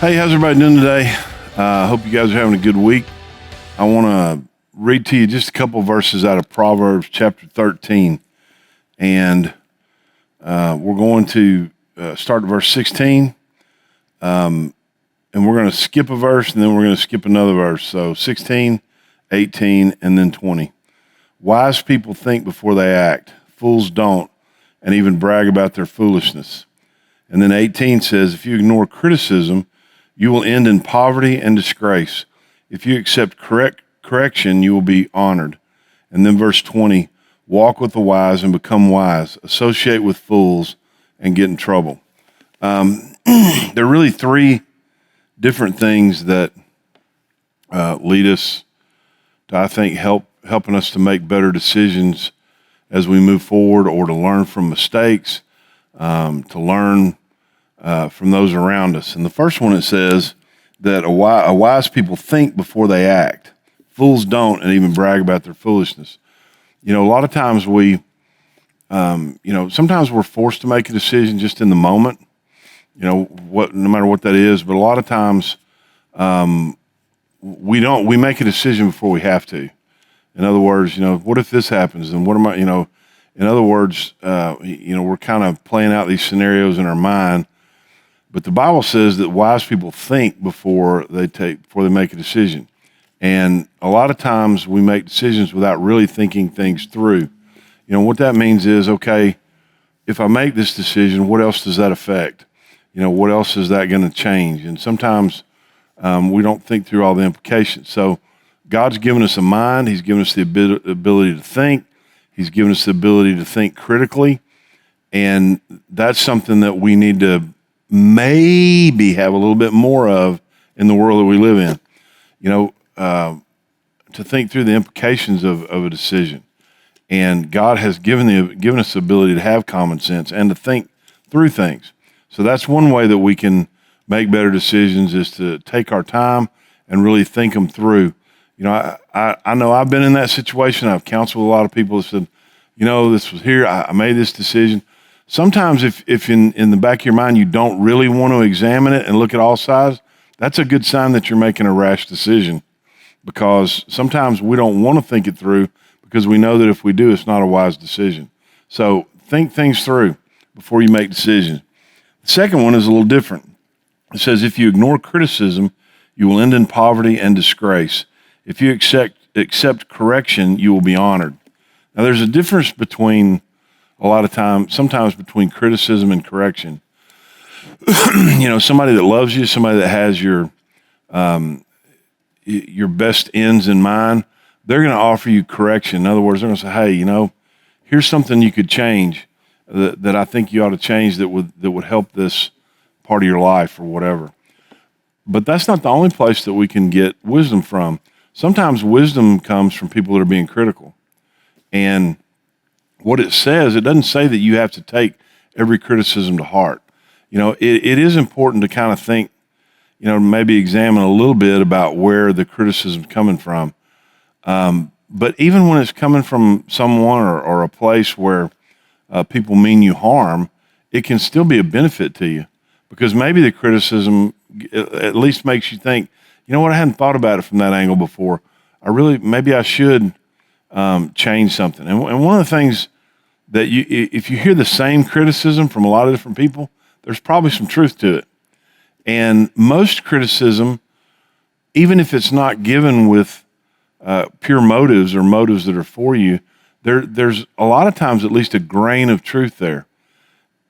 Hey, how's everybody doing today? Hope you guys are having a good week. I want to read to you just a couple verses out of Proverbs chapter 13. And we're going to start at verse 16. And we're going to skip a verse, and then we're going to skip another verse. So 16, 18, and then 20. Wise people think before they act. Fools don't, and even brag about their foolishness. And then 18 says, if you ignore criticism, you will end in poverty and disgrace. If you accept correction, you will be honored. And then verse 20, walk with the wise and become wise. Associate with fools and get in trouble. There are really three different things that lead us to, I think, helping us to make better decisions as we move forward, or to learn from mistakes, to learn from those around us. And the first one, it says that a wise people think before they act. Fools don't, and even brag about their foolishness. You know, a lot of times sometimes we're forced to make a decision just in the moment, no matter what that is. But a lot of times we make a decision before we have to. In other words, what if this happens? And what am I, in other words, we're kind of playing out these scenarios in our mind. But the Bible says that wise people think before they make a decision. And a lot of times we make decisions without really thinking things through. What that means is, okay, if I make this decision, what else does that affect? What else is that going to change? And sometimes we don't think through all the implications. So God's given us a mind. He's given us the ability to think. He's given us the ability to think critically. And that's something that we need to maybe have a little bit more of in the world that we live in, to think through the implications of a decision. And God has given us the ability to have common sense and to think through things. So that's one way that we can make better decisions, is to take our time and really think them through. I know I've been in that situation. I've counseled a lot of people that said, this was here, I made this decision. Sometimes if in the back of your mind you don't really want to examine it and look at all sides, that's a good sign that you're making a rash decision, because sometimes we don't want to think it through because we know that if we do, it's not a wise decision. So think things through before you make decisions. The second one is a little different. It says, if you ignore criticism, you will end in poverty and disgrace. If you accept correction, you will be honored. Now, there's a difference between sometimes between criticism and correction. Somebody that loves you, somebody that has your best ends in mind, they're going to offer you correction. In other words, they're going to say, hey, here's something you could change that I think you ought to change that would help this part of your life or whatever. But that's not the only place that we can get wisdom from. Sometimes wisdom comes from people that are being critical. And what it says, it doesn't say that you have to take every criticism to heart. It is important to kind of think, maybe examine a little bit about where the criticism's coming from. But even when it's coming from someone or a place where people mean you harm, it can still be a benefit to you, because maybe the criticism at least makes you think, I hadn't thought about it from that angle before. Maybe I should change something. And one of the things that if you hear the same criticism from a lot of different people, there's probably some truth to it. And most criticism, even if it's not given with pure motives or motives that are for you, there's a lot of times at least a grain of truth there.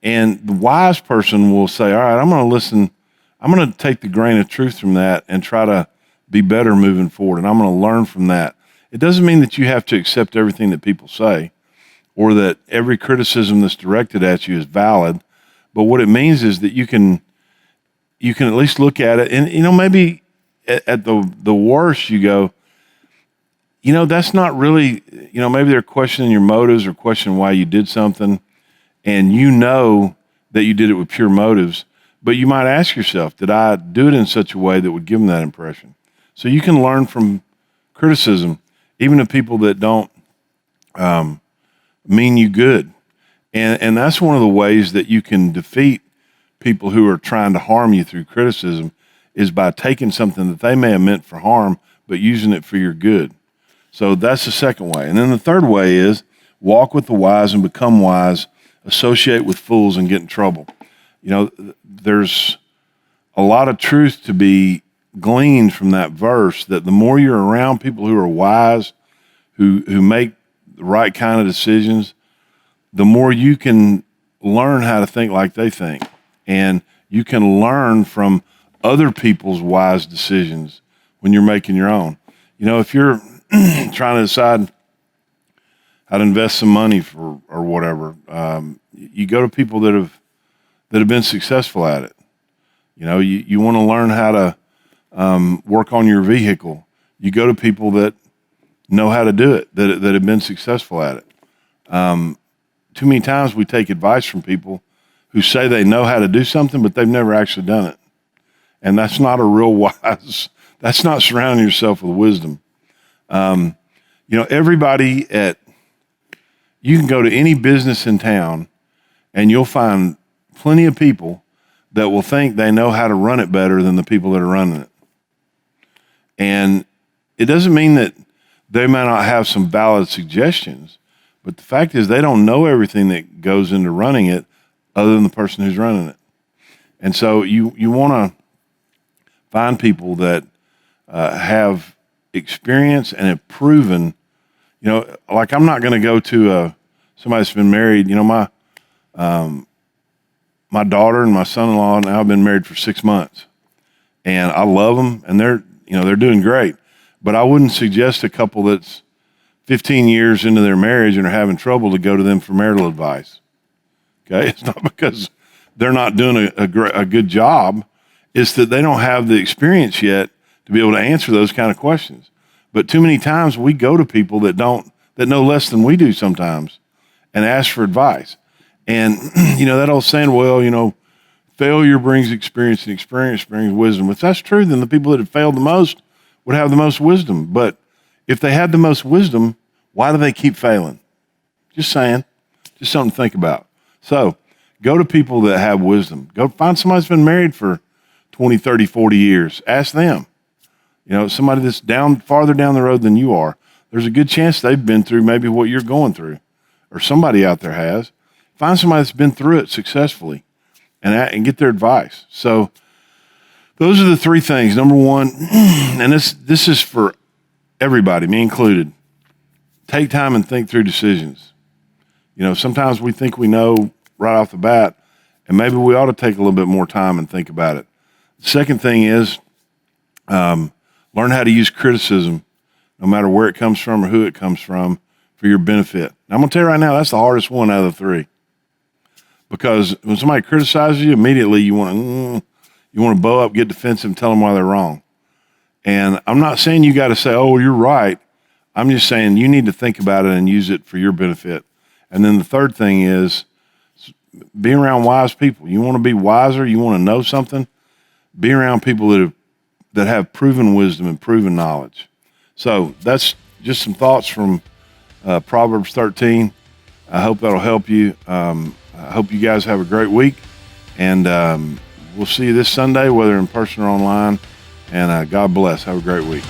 And the wise person will say, all right, I'm going to listen. I'm going to take the grain of truth from that and try to be better moving forward. And I'm going to learn from that. It doesn't mean that you have to accept everything that people say, or that every criticism that's directed at you is valid. But what it means is that you can at least look at it, and maybe at the worst you go, that's not really, maybe they're questioning your motives or questioning why you did something, and that you did it with pure motives. But you might ask yourself, did I do it in such a way that would give them that impression? So you can learn from criticism, even of people that don't mean you good. And that's one of the ways that you can defeat people who are trying to harm you through criticism, is by taking something that they may have meant for harm, but using it for your good. So that's the second way. And then the third way is walk with the wise and become wise, associate with fools and get in trouble. You know, there's a lot of truth to be gleaned from that verse, that the more you're around people who are wise, who make the right kind of decisions, the more you can learn how to think like they think. And you can learn from other people's wise decisions when you're making your own. You know, if you're trying to decide how to invest some money for or whatever, you go to people that have been successful at it. You know, you want to learn how to work on your vehicle. You go to people that know how to do it, that have been successful at it. Too many times we take advice from people who say they know how to do something, but they've never actually done it. And that's not a real wise, that's not surrounding yourself with wisdom. You know, you can go to any business in town and you'll find plenty of people that will think they know how to run it better than the people that are running it. And it doesn't mean that they may not have some valid suggestions, but the fact is they don't know everything that goes into running it other than the person who's running it. And so you want to find people that have experience and have proven, you know, like I'm not going to go to somebody that's been married. You know, my daughter and my son-in-law now have been married for 6 months, and I love them, and they're doing great. But I wouldn't suggest a couple that's 15 years into their marriage and are having trouble to go to them for marital advice. Okay, it's not because they're not doing a good job. It's that they don't have the experience yet to be able to answer those kind of questions. But too many times we go to people that know less than we do sometimes and ask for advice. And, you know, that old saying, well, you know, failure brings experience and experience brings wisdom. If that's true, then the people that have failed the most would have the most wisdom. But if they had the most wisdom, why do they keep failing? Just saying. Just something to think about. So go to people that have wisdom. Go find somebody that's been married for 20, 30, 40 years. Ask them. You know, somebody that's farther down the road than you are. There's a good chance they've been through maybe what you're going through, or somebody out there has. Find somebody that's been through it successfully and get their advice. So those are the three things. Number one, and this is for everybody, me included, take time and think through decisions. You know, sometimes we think we know right off the bat, and maybe we ought to take a little bit more time and think about it. The second thing is learn how to use criticism, no matter where it comes from or who it comes from, for your benefit. Now, I'm going to tell you right now, that's the hardest one out of the three. Because when somebody criticizes you, immediately you want to bow up, get defensive, and tell them why they're wrong. And I'm not saying you got to say, oh, you're right. I'm just saying you need to think about it and use it for your benefit. And then the third thing is be around wise people. You want to be wiser, you want to know something, be around people that have proven wisdom and proven knowledge. So that's just some thoughts from Proverbs 13. I hope that'll help you. I hope you guys have a great week, and we'll see you this Sunday, whether in person or online, and God bless. Have a great week.